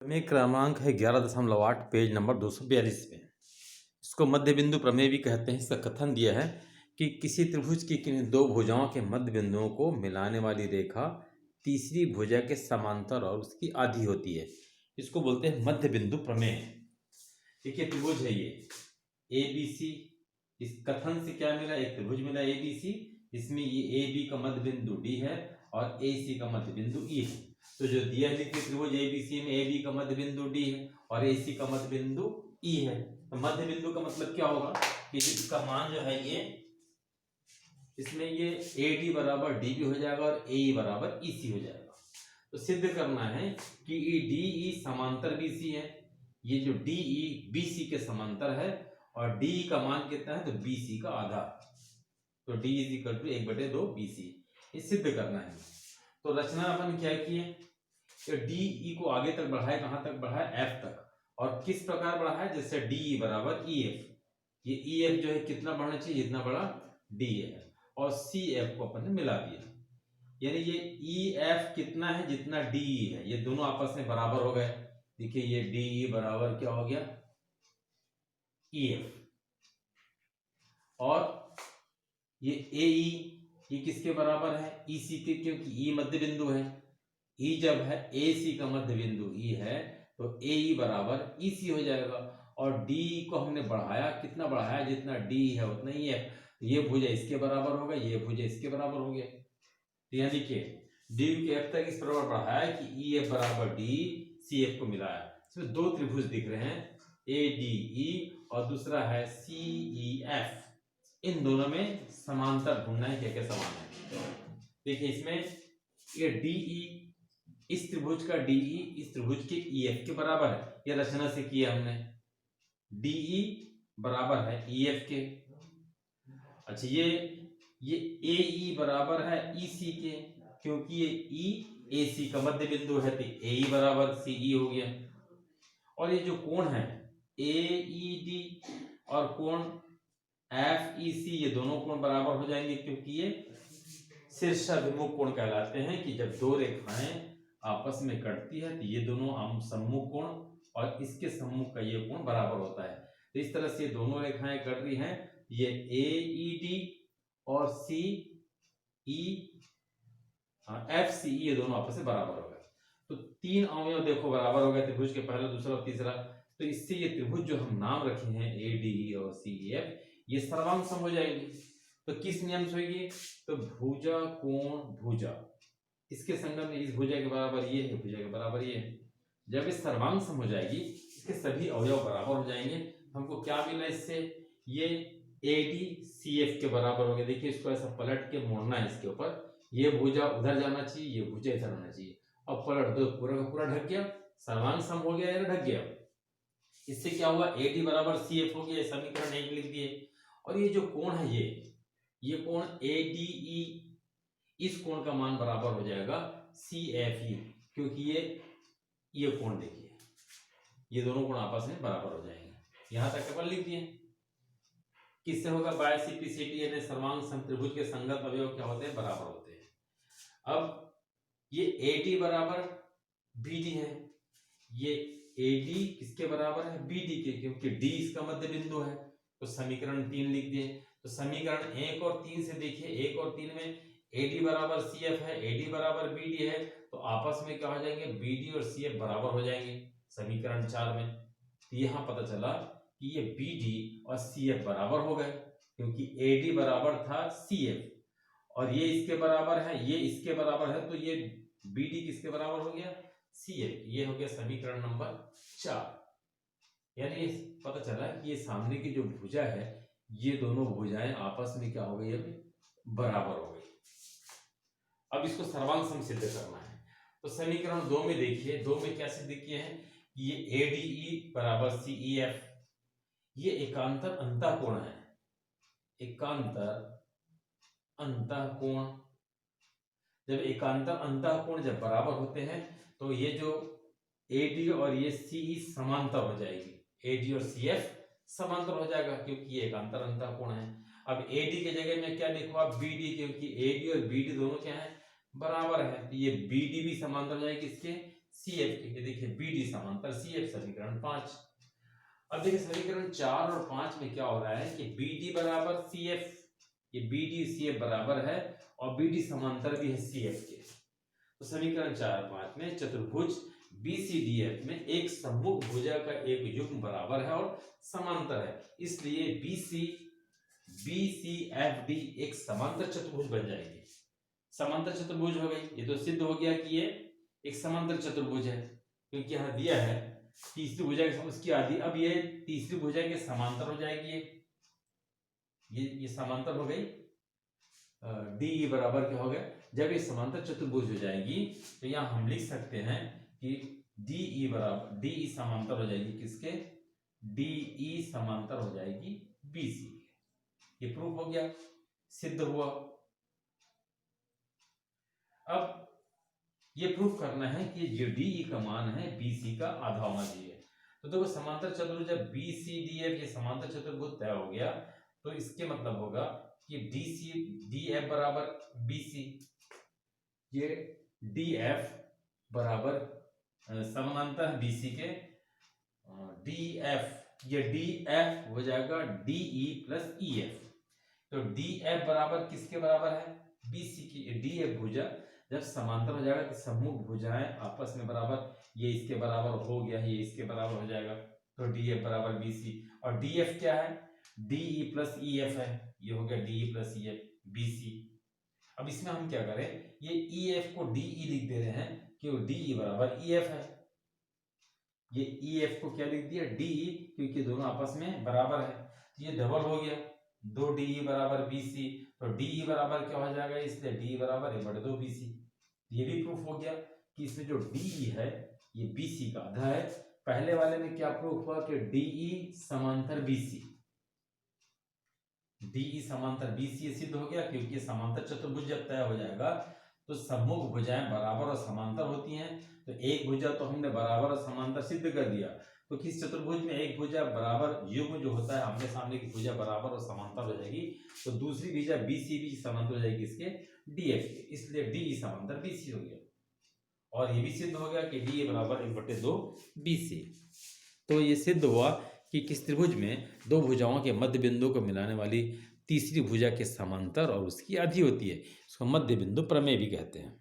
प्रमेय क्रमांक है 11.8, पेज नंबर 242 पे। इसको मध्य बिंदु प्रमेय भी कहते हैं। इसका कथन दिया है कि किसी त्रिभुज की किन्हीं दो भुजाओं के मध्य बिंदुओं को मिलाने वाली रेखा तीसरी भुजा के समांतर और उसकी आधी होती है। इसको बोलते हैं मध्य बिंदु प्रमेय। देखिए त्रिभुज है ये ए बी सी। इस कथन से क्या मिला? एक त्रिभुज मिला ए बी सी, इसमें ये ए बी का मध्य बिंदु डी है और ए सी का मध्य बिंदु ई है। तो जो दिया लिखित त्रिभुज एबीसी में ए बी का मध्य बिंदु डी है और ए सी का मध्य बिंदु ई है। तो मध्य बिंदु का मतलब क्या होगा कि इसका मान जो है ये, इसमें ये ए डी बराबर डी बी हो जाएगा और ए ई बराबर ई सी हो जाएगा। तो सिद्ध करना है कि डी ई समांतर बी सी है। ये जो डी ई बी सी के समांतर है और डी ई का मान कितना है? तो बी सी का आधा। तो D is equal to 1/2 B C. ये सिद्ध करना है। तो रचना अपन क्या किए? डी ई को आगे तक बढ़ाए, कहां तक बढ़ाए? एफ तक। और किस प्रकार बढ़ाए? जैसे डी ई बराबर ई एफ। ये ई एफ जो है कितना बढ़ना चाहिए? जितना बड़ा डी है। और सी एफ को अपन ने मिला दिया, यानी ये ई एफ कितना है? जितना डी ई है। ये दोनों आपस में बराबर हो गए। देखिए ये डी ई बराबर क्या हो गया? E F. और ये ए ई, ये किसके बराबर है? ई सी के, क्योंकि ई मध्य बिंदु है। ई जब है ए सी का मध्य बिंदु ई है तो ए ई बराबर ई सी हो जाएगा। और डी को हमने बढ़ाया, कितना बढ़ाया? जितना डी है उतना ही है। ये भुजा इसके बराबर होगा, ये भुजा इसके बराबर हो गया। तो यहाँ देखिए डी के एफ तक इस प्रकार बढ़ाया कि ई एफ बराबर डी सी एफ को मिलाया। इसमें दो त्रिभुज दिख रहे हैं, ए डी ई और दूसरा है सी ई एफ। इन दोनों में समांतर ढूंढना है, क्या क्या समान है। देखिए इसमें ये डी ई, इस त्रिभुज का डी ई इस त्रिभुज के ई एफ के बराबर है। यह रचना से किया हमने। डी ई बराबर है ई एफ के। अच्छा ये ए ई बराबर है ई सी के, क्योंकि ये ई ए सी का मध्य बिंदु है तो ए ई बराबर सी ई हो गया। और ये जो कोण है ए ई डी और कोण एफ ई सी, ये दोनों कोण बराबर हो जाएंगे, क्योंकि ये शीर्षाभिमुख कोण कहलाते हैं। कि जब दो रेखाएं आपस में कटती है तो ये दोनों सम्मुख कोण और इसके सम्मुख का ये कोण बराबर होता है। तो इस तरह से ये दोनों रेखाएं कट रही हैं। ये ए ई डी और सी ई एफ सी ई, ये दोनों आपस में बराबर हो गए। तो तीन अवयव देखो बराबर हो गए त्रिभुज के, पहला दूसरा और तीसरा। तो इससे ये त्रिभुज जो हम नाम रखे हैं ए डी ई और सी ई एफ, ये सर्वांग सम हो जाएंगे। तो किस नियम से होगी? तो भुजा कोण भुजा, इसके संगम में इस भुजा के बराबर ये है, भुजा के बराबर ये है। जब इस सर्वांग सम हो जाएगी, इसके सभी अवयव बराबर हो जाएंगे। हमको क्या मिला इससे? ये ए डी सी एफ के बराबर हो गया। देखिए इसको ऐसा पलट के मोड़ना है इसके ऊपर। ये भुजा उधर जाना चाहिए, ये भुजा इधर आना चाहिए। अब पलट दो, पूरा का पूरा ढक गया, सर्वांग सम हो गया या ढक गया। इससे क्या हुआ? ए डी बराबर सी एफ हो गया। समीकरण 1 लिख दिए। और ये जो कोण है ये कोण ए डी ई, इस कोण का मान बराबर हो जाएगा सी एफ ई, क्योंकि ये कोण देखिए, ये दोनों कोण आपस में बराबर हो जाएंगे। यहां तक अपन लिख दिए। किससे होगा? बायसीपीसीटी, यानी सर्वांग सम त्रिभुज के संगत अवयव क्या होते हैं? बराबर होते हैं। अब ये ए डी बराबर बी डी है। ये ए डी किसके बराबर है? बी डी के, क्योंकि डी इसका मध्य बिंदु है। तो समीकरण 3 लिख दिए। तो समीकरण 1 और 3 से देखिए, 1 और 3 में ए डी बराबर सी एफ है, ए डी बराबर बी डी है, तो आपस में क्या हो जाएंगे? बी डी और सी एफ बराबर हो जाएंगे समीकरण 4 में। तो यहां पता चला कि ये बी डी और सी एफ बराबर हो गए, क्योंकि ए डी बराबर था सी एफ और ये इसके बराबर है, ये इसके बराबर है, तो ये बी डी किसके बराबर हो गया? C f. ये हो गया समीकरण नंबर 4। यानी पता चला कि ये सामने की जो भुजा है, ये दोनों भुजाएं आपस में क्या हो गई? अब बराबर हो गई। अब इसको सर्वांग सम सिद्ध करना है। तो समीकरण 2 में देखिए, 2 में क्या सिद्ध किए हैं? ये ए डी ई बराबर सी ई एफ, ये एकांतर अंतःकोण है। एकांतर अंतःकोण, जब एकांतर अंतःकोण जब बराबर होते हैं तो ये जो ए डी और ये सी ई समांतर हो जाएगी। ए डी और सी एफ समांतर हो जाएगा, क्योंकि ये एकांतर अंतःकोण है। अब ए डी के जगह में क्या लिखो आप? बी डी, क्योंकि ए डी और बी डी दोनों क्या है? बराबर है। तो ये बी डी भी समांतर हो जाएगी किसके? CF के, देखिए BD समांतर CF, समीकरण 5। अब देखिए समीकरण 4 और 5 में क्या हो रहा है कि BD बराबर CF, ये BD CF बराबर है और BD समांतर भी है CF के। तो समीकरण 4 और 5 में चतुर्भुज BCDF में एक सम्मुख भुजा का एक युग्म बराबर है और समांतर है, इसलिए BCFD एक समांतर चतुर्भुज बन जाएगी। समांतर चतुर्भुज हो गई, ये तो सिद्ध हो गया कि ये एक समांतर चतुर्भुज है, क्योंकि यहाँ दिया है तीसरी भुजा उसकी आधी। अब ये तीसरी भुजा के समांतर हो जाएगी, ये समांतर हो गई। DE बराबर क्या हो गया, जब ये समांतर चतुर्भुज हो जाएगी तो यहाँ हम लिख सकते हैं कि DE बराबर, DE समांतर हो जाएगी किसके, DE समांतर हो जाएगी BC। ये प्रूफ हो गया, सिद्ध हुआ। अब ये प्रूफ करना है कि जो DE का मान है BC का आधा होना चाहिए। तो देखो समांतर चतुर्भुज जब BCDF ये समांतर चतुर्भुज तय हो गया तो इसके मतलब होगा कि DF बराबर BC, ये DF बराबर समानांतर BC के, DF ये DF हो जाएगा DE प्लस EF। तो DF बराबर किसके बराबर है, BC की। DF भुजा जब समांतर हो जाएगा तो सम्मुख भुजाएं आपस में बराबर, ये इसके बराबर हो गया, ये इसके बराबर हो जाएगा, तो DF बराबर BC। और DF क्या है, DE प्लस EF है, ये हो गया DE प्लस EF BC। अब इसमें हम क्या करें, ये EF को DE लिख दे रहे हैं कि वो DE बराबर EF है। ये EF को क्या लिख दिया, DE, क्योंकि दोनों आपस में बराबर है, ये डबल हो गया, 2DE बराबर BC। तो DE बराबर क्या हो जाएगा, इसलिए DE बराबर 1/2 BC। ये भी प्रूफ हो गया कि इसमें जो DE है ये BC का आधा है। पहले वाले में क्या प्रूफ हुआ कि DE समांतर BC, DE समांतर BC ये सिद्ध हो गया, क्योंकि समांतर चतुर्भुज जब तय हो जाएगा तो सम्मुख भुजाएं बराबर और समांतर होती हैं। तो एक भुजा तो हमने बराबर और समांतर सिद्ध कर दिया, तो किस चतुर्भुज में एक भुजा बराबर युग्म जो होता है आमने सामने की भुजा बराबर और समांतर हो जाएगी, तो दूसरी भुजा BC भी समांतर हो जाएगी इसके DF के, इसलिए DE समांतर BC हो गया। और ये भी सिद्ध हो गया कि DE बराबर 1/2 BC। तो ये सिद्ध हुआ कि किस त्रिभुज में दो भुजाओं के मध्य बिंदु को मिलाने वाली तीसरी भुजा के समांतर और उसकी आधी होती है, इसको मध्य बिंदु प्रमेय भी कहते हैं।